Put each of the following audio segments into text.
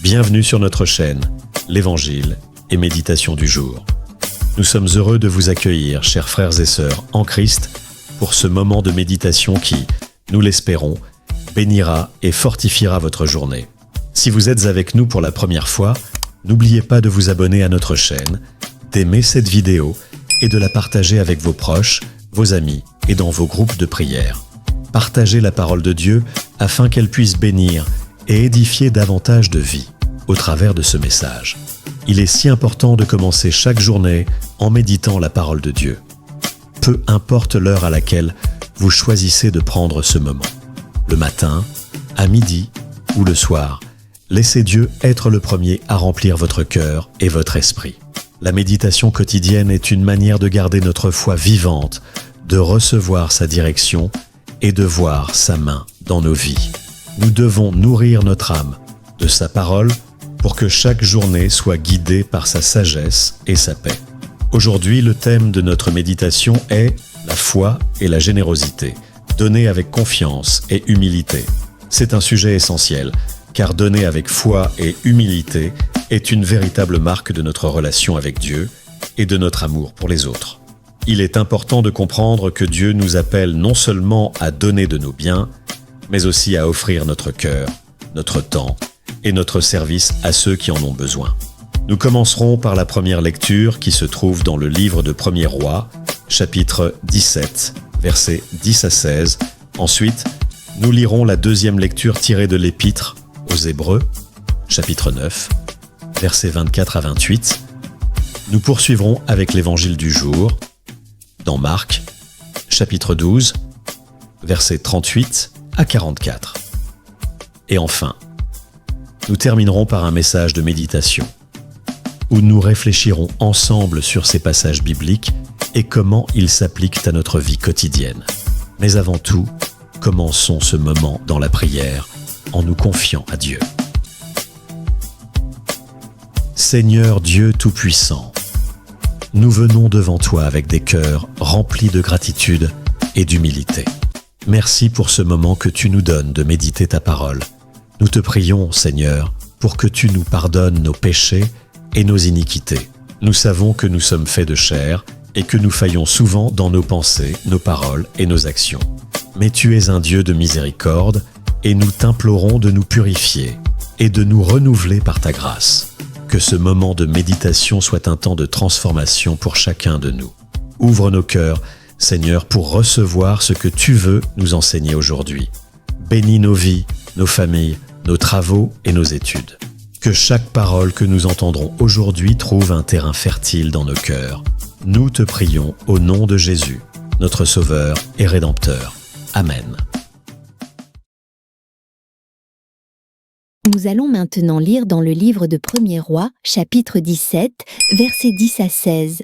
Bienvenue sur notre chaîne, l'Évangile et Méditation du jour. Nous sommes heureux de vous accueillir, chers frères et sœurs en Christ, pour ce moment de méditation qui, nous l'espérons, bénira et fortifiera votre journée. Si vous êtes avec nous pour la première fois, n'oubliez pas de vous abonner à notre chaîne, d'aimer cette vidéo et de la partager avec vos proches, vos amis et dans vos groupes de prière. Partagez la parole de Dieu afin qu'elle puisse bénir et édifier davantage de vie au travers de ce message. Il est si important de commencer chaque journée en méditant la parole de Dieu. Peu importe l'heure à laquelle vous choisissez de prendre ce moment, le matin, à midi ou le soir, laissez Dieu être le premier à remplir votre cœur et votre esprit. La méditation quotidienne est une manière de garder notre foi vivante, de recevoir sa direction et de voir sa main dans nos vies. Nous devons nourrir notre âme de sa parole pour que chaque journée soit guidée par sa sagesse et sa paix. Aujourd'hui, le thème de notre méditation est la foi et la générosité, donner avec confiance et humilité. C'est un sujet essentiel, car donner avec foi et humilité est une véritable marque de notre relation avec Dieu et de notre amour pour les autres. Il est important de comprendre que Dieu nous appelle non seulement à donner de nos biens, mais aussi à offrir notre cœur, notre temps et notre service à ceux qui en ont besoin. Nous commencerons par la première lecture qui se trouve dans le livre de 1er Roi, chapitre 17, versets 10 à 16. Ensuite, nous lirons la deuxième lecture tirée de l'Épître aux Hébreux, chapitre 9, versets 24 à 28. Nous poursuivrons avec l'Évangile du jour, dans Marc, chapitre 12, versets 38 à 44. Et enfin, nous terminerons par un message de méditation, où nous réfléchirons ensemble sur ces passages bibliques et comment ils s'appliquent à notre vie quotidienne. Mais avant tout, commençons ce moment dans la prière en nous confiant à Dieu. Seigneur Dieu Tout-Puissant, nous venons devant toi avec des cœurs remplis de gratitude et d'humilité. Merci pour ce moment que tu nous donnes de méditer ta parole. Nous te prions, Seigneur, pour que tu nous pardonnes nos péchés et nos iniquités. Nous savons que nous sommes faits de chair et que nous faillons souvent dans nos pensées, nos paroles et nos actions. Mais tu es un Dieu de miséricorde et nous t'implorons de nous purifier et de nous renouveler par ta grâce. Que ce moment de méditation soit un temps de transformation pour chacun de nous. Ouvre nos cœurs, Seigneur, pour recevoir ce que tu veux nous enseigner aujourd'hui. Bénis nos vies, nos familles, nos travaux et nos études. Que chaque parole que nous entendrons aujourd'hui trouve un terrain fertile dans nos cœurs. Nous te prions au nom de Jésus, notre Sauveur et Rédempteur. Amen. Nous allons maintenant lire dans le livre de 1er Roi, chapitre 17, versets 10 à 16.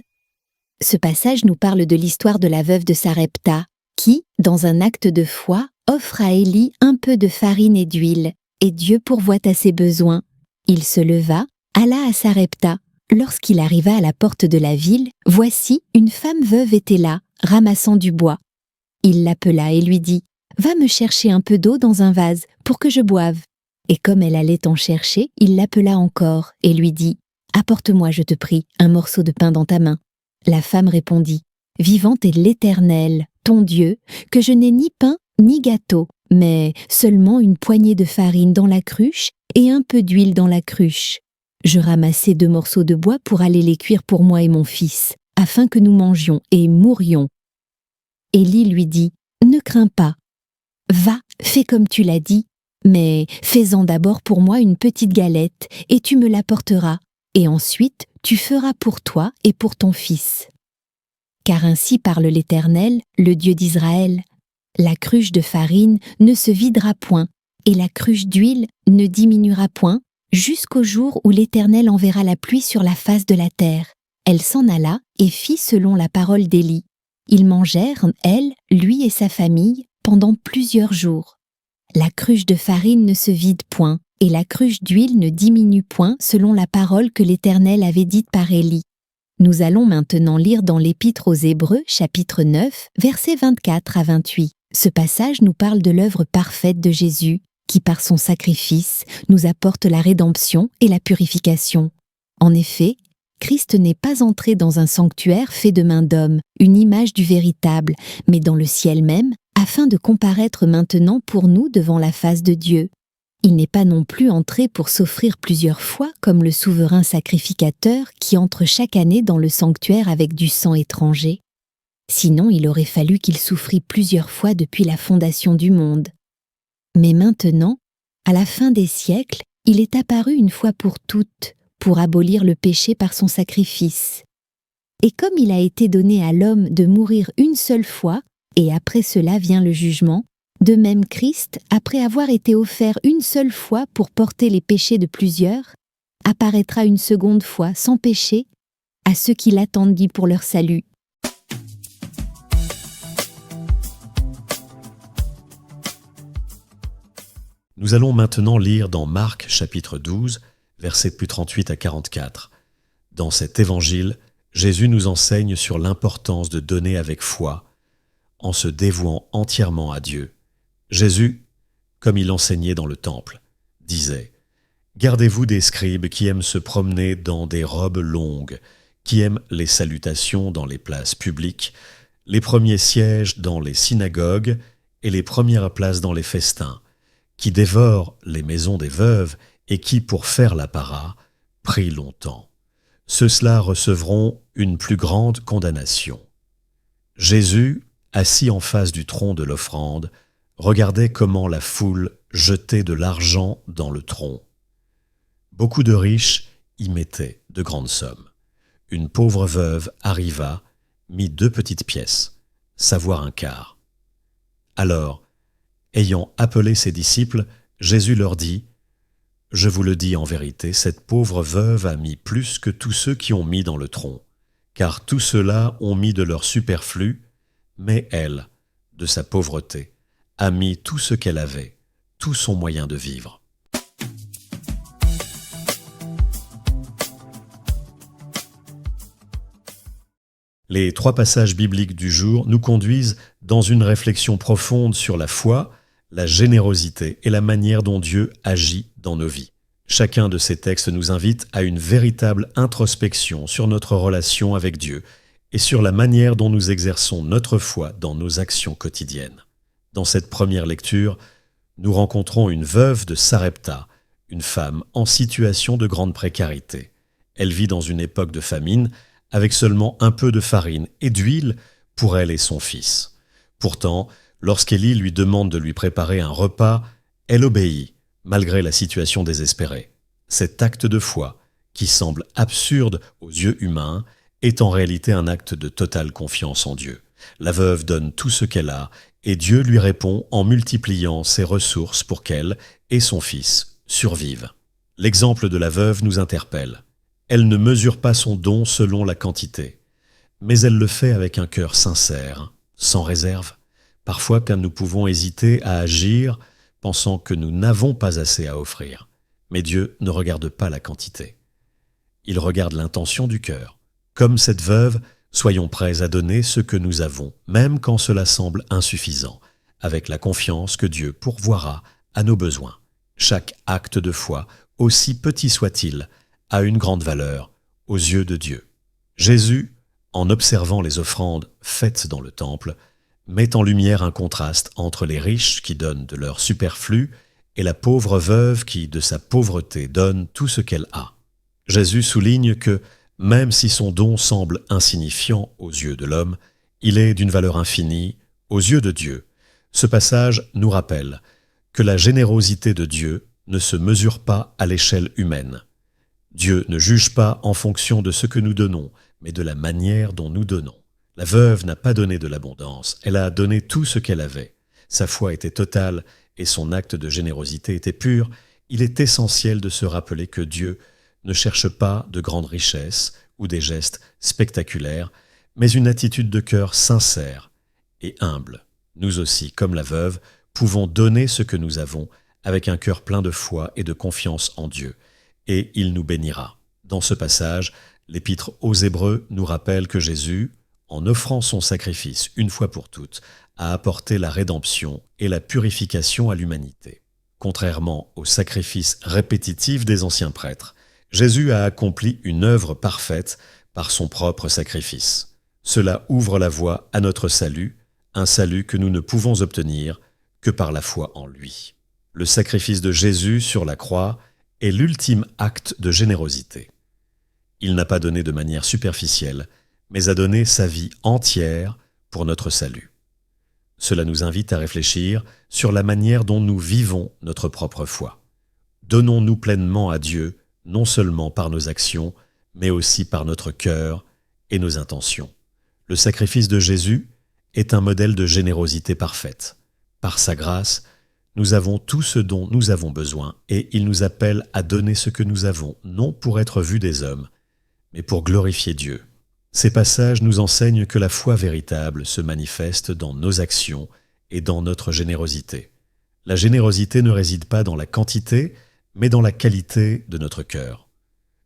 Ce passage nous parle de l'histoire de la veuve de Sarepta, qui, dans un acte de foi, offre à Élie un peu de farine et d'huile, et Dieu pourvoit à ses besoins. Il se leva, alla à Sarepta. Lorsqu'il arriva à la porte de la ville, voici, une femme veuve était là, ramassant du bois. Il l'appela et lui dit « Va me chercher un peu d'eau dans un vase, pour que je boive. » Et comme elle allait en chercher, il l'appela encore et lui dit « Apporte-moi, je te prie, un morceau de pain dans ta main. » La femme répondit « Vivant est l'Éternel, ton Dieu, que je n'ai ni pain ni gâteau, mais seulement une poignée de farine dans la cruche et un peu d'huile dans la cruche. Je ramassai 2 morceaux de bois pour aller les cuire pour moi et mon fils, afin que nous mangions et mourions. » Élie lui dit « Ne crains pas. Va, fais comme tu l'as dit, mais fais-en d'abord pour moi une petite galette, et tu me l'apporteras, et ensuite tu feras pour toi et pour ton fils. Car ainsi parle l'Éternel, le Dieu d'Israël. La cruche de farine ne se videra point, et la cruche d'huile ne diminuera point, jusqu'au jour où l'Éternel enverra la pluie sur la face de la terre. » Elle s'en alla et fit selon la parole d'Élie. Ils mangèrent, elle, lui et sa famille, pendant plusieurs jours. La cruche de farine ne se vide point, et la cruche d'huile ne diminue point selon la parole que l'Éternel avait dite par Élie. Nous allons maintenant lire dans l'Épître aux Hébreux, chapitre 9, versets 24 à 28. Ce passage nous parle de l'œuvre parfaite de Jésus, qui par son sacrifice nous apporte la rédemption et la purification. En effet, Christ n'est pas entré dans un sanctuaire fait de main d'homme, une image du véritable, mais dans le ciel même, afin de comparaître maintenant pour nous devant la face de Dieu. Il n'est pas non plus entré pour s'offrir plusieurs fois comme le souverain sacrificateur qui entre chaque année dans le sanctuaire avec du sang étranger. Sinon, il aurait fallu qu'il souffrît plusieurs fois depuis la fondation du monde. Mais maintenant, à la fin des siècles, il est apparu une fois pour toutes, pour abolir le péché par son sacrifice. Et comme il a été donné à l'homme de mourir une seule fois, et après cela vient le jugement, de même Christ, après avoir été offert une seule fois pour porter les péchés de plusieurs, apparaîtra une seconde fois sans péché à ceux qui l'attendent pour leur salut. Nous allons maintenant lire dans Marc chapitre 12, versets plus 38 à 44. Dans cet évangile, Jésus nous enseigne sur l'importance de donner avec foi, en se dévouant entièrement à Dieu. Jésus, comme il enseignait dans le temple, disait « Gardez-vous des scribes qui aiment se promener dans des robes longues, qui aiment les salutations dans les places publiques, les premiers sièges dans les synagogues et les premières places dans les festins, qui dévorent les maisons des veuves et qui, pour faire l'apparat, prient longtemps. Ceux-là recevront une plus grande condamnation. » Jésus, assis en face du tronc de l'offrande, regardait comment la foule jetait de l'argent dans le tronc. Beaucoup de riches y mettaient de grandes sommes. Une pauvre veuve arriva, mit 2 petites pièces, savoir un quart. Alors, ayant appelé ses disciples, Jésus leur dit « Je vous le dis en vérité, cette pauvre veuve a mis plus que tous ceux qui ont mis dans le tronc, car tous ceux-là ont mis de leur superflu, mais elle, de sa pauvreté, a mis tout ce qu'elle avait, tout son moyen de vivre. » Les 3 passages bibliques du jour nous conduisent dans une réflexion profonde sur la foi, la générosité et la manière dont Dieu agit dans nos vies. Chacun de ces textes nous invite à une véritable introspection sur notre relation avec Dieu et sur la manière dont nous exerçons notre foi dans nos actions quotidiennes. Dans cette première lecture, nous rencontrons une veuve de Sarepta, une femme en situation de grande précarité. Elle vit dans une époque de famine, avec seulement un peu de farine et d'huile pour elle et son fils. Pourtant, lorsqu'Élie lui demande de lui préparer un repas, elle obéit, malgré la situation désespérée. Cet acte de foi, qui semble absurde aux yeux humains, est en réalité un acte de totale confiance en Dieu. La veuve donne tout ce qu'elle a, et Dieu lui répond en multipliant ses ressources pour qu'elle et son fils survivent. L'exemple de la veuve nous interpelle. Elle ne mesure pas son don selon la quantité, mais elle le fait avec un cœur sincère, sans réserve. Parfois, quand nous pouvons hésiter à agir, pensant que nous n'avons pas assez à offrir. Mais Dieu ne regarde pas la quantité. Il regarde l'intention du cœur. Comme cette veuve, soyons prêts à donner ce que nous avons, même quand cela semble insuffisant, avec la confiance que Dieu pourvoira à nos besoins. Chaque acte de foi, aussi petit soit-il, a une grande valeur aux yeux de Dieu. Jésus, en observant les offrandes faites dans le temple, met en lumière un contraste entre les riches qui donnent de leur superflu et la pauvre veuve qui, de sa pauvreté, donne tout ce qu'elle a. Jésus souligne que, même si son don semble insignifiant aux yeux de l'homme, il est d'une valeur infinie aux yeux de Dieu. Ce passage nous rappelle que la générosité de Dieu ne se mesure pas à l'échelle humaine. Dieu ne juge pas en fonction de ce que nous donnons, mais de la manière dont nous donnons. La veuve n'a pas donné de l'abondance, elle a donné tout ce qu'elle avait. Sa foi était totale et son acte de générosité était pur. Il est essentiel de se rappeler que Dieu ne cherche pas de grandes richesses ou des gestes spectaculaires, mais une attitude de cœur sincère et humble. Nous aussi, comme la veuve, pouvons donner ce que nous avons avec un cœur plein de foi et de confiance en Dieu, et il nous bénira. Dans ce passage, l'Épître aux Hébreux nous rappelle que Jésus, en offrant son sacrifice une fois pour toutes, a apporté la rédemption et la purification à l'humanité. Contrairement aux sacrifices répétitifs des anciens prêtres, Jésus a accompli une œuvre parfaite par son propre sacrifice. Cela ouvre la voie à notre salut, un salut que nous ne pouvons obtenir que par la foi en lui. Le sacrifice de Jésus sur la croix est l'ultime acte de générosité. Il n'a pas donné de manière superficielle, mais a donné sa vie entière pour notre salut. Cela nous invite à réfléchir sur la manière dont nous vivons notre propre foi. Donnons-nous pleinement à Dieu, non seulement par nos actions, mais aussi par notre cœur et nos intentions. Le sacrifice de Jésus est un modèle de générosité parfaite. Par sa grâce, nous avons tout ce dont nous avons besoin et il nous appelle à donner ce que nous avons, non pour être vus des hommes, mais pour glorifier Dieu. Ces passages nous enseignent que la foi véritable se manifeste dans nos actions et dans notre générosité. La générosité ne réside pas dans la quantité, mais dans la qualité de notre cœur.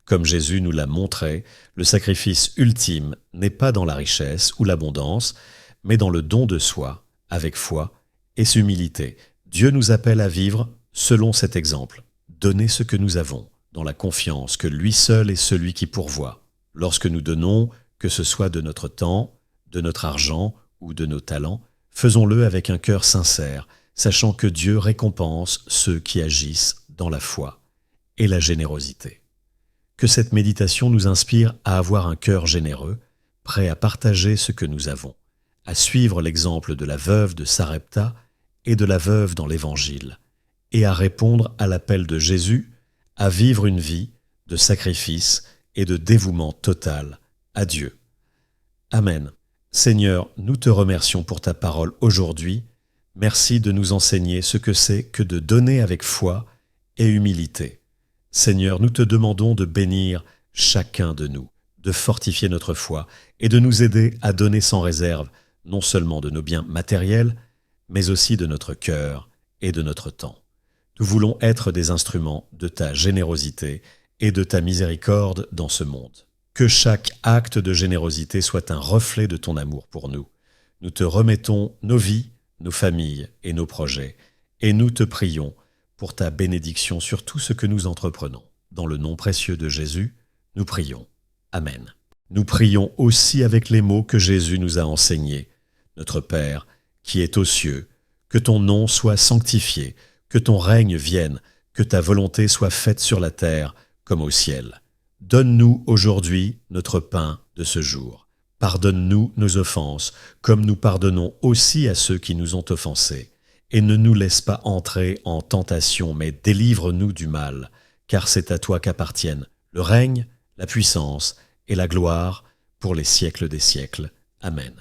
Comme Jésus nous l'a montré, le sacrifice ultime n'est pas dans la richesse ou l'abondance, mais dans le don de soi, avec foi et humilité. Dieu nous appelle à vivre selon cet exemple. Donner ce que nous avons, dans la confiance que lui seul est celui qui pourvoit. Lorsque nous donnons, que ce soit de notre temps, de notre argent ou de nos talents, faisons-le avec un cœur sincère, sachant que Dieu récompense ceux qui agissent dans la foi et la générosité. Que cette méditation nous inspire à avoir un cœur généreux, prêt à partager ce que nous avons, à suivre l'exemple de la veuve de Sarepta et de la veuve dans l'Évangile, et à répondre à l'appel de Jésus à vivre une vie de sacrifice et de dévouement total à Dieu. Amen. Seigneur, nous te remercions pour ta parole aujourd'hui. Merci de nous enseigner ce que c'est que de donner avec foi et humilité. Seigneur, nous te demandons de bénir chacun de nous, de fortifier notre foi et de nous aider à donner sans réserve, non seulement de nos biens matériels, mais aussi de notre cœur et de notre temps. Nous voulons être des instruments de ta générosité et de ta miséricorde dans ce monde. Que chaque acte de générosité soit un reflet de ton amour pour nous. Nous te remettons nos vies, nos familles et nos projets, et nous te prions pour ta bénédiction sur tout ce que nous entreprenons. Dans le nom précieux de Jésus, nous prions. Amen. Nous prions aussi avec les mots que Jésus nous a enseignés. Notre Père, qui est aux cieux, que ton nom soit sanctifié, que ton règne vienne, que ta volonté soit faite sur la terre comme au ciel. Donne-nous aujourd'hui notre pain de ce jour. Pardonne-nous nos offenses, comme nous pardonnons aussi à ceux qui nous ont offensés. Et ne nous laisse pas entrer en tentation, mais délivre-nous du mal, car c'est à toi qu'appartiennent le règne, la puissance et la gloire pour les siècles des siècles. Amen.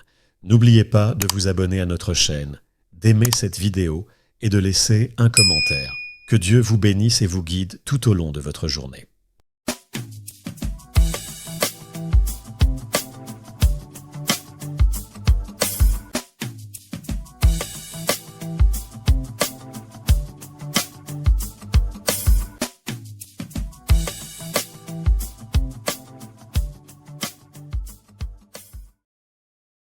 N'oubliez pas de vous abonner à notre chaîne, d'aimer cette vidéo et de laisser un commentaire. Que Dieu vous bénisse et vous guide tout au long de votre journée.